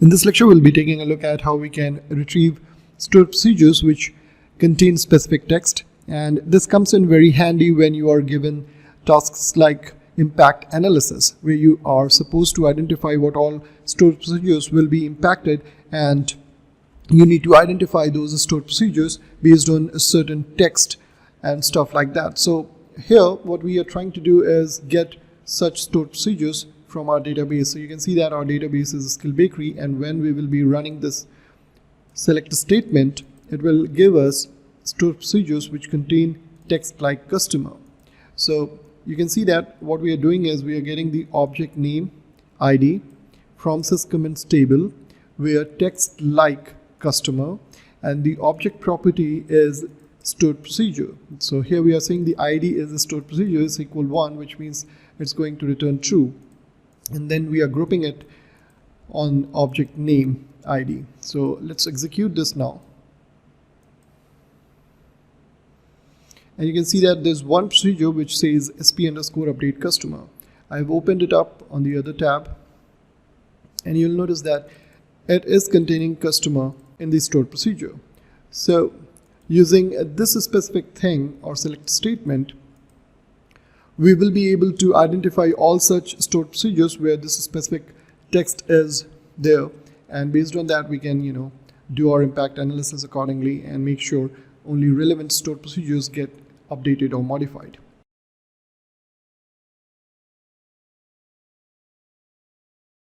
In this lecture, we'll be taking a look at how we can retrieve stored procedures which contain specific text, and this comes in very handy when you are given tasks like impact analysis, where you are supposed to identify what all stored procedures will be impacted, and you need to identify those stored procedures based on a certain text and stuff like that. So here what we are trying to do is get such stored procedures from our database. So you can see that our database is SkillBakery, and when we will be running this select statement, it will give us stored procedures which contain text like customer. So you can see that what we are doing is we are getting the object name ID from syscomments table, where text like customer and the object property is stored procedure. So here we are saying the ID is the stored procedure is equal 1, which means it's going to return true, and then we are grouping it on object name ID. So let's execute this now, and you can see that there's one procedure which says sp_update customer. I've opened it up on the other tab, and you'll notice that it is containing customer in the stored procedure. So using this specific thing or select statement, we will be able to identify all such stored procedures where this specific text is there, and based on that we can do our impact analysis accordingly and make sure only relevant stored procedures get updated or modified.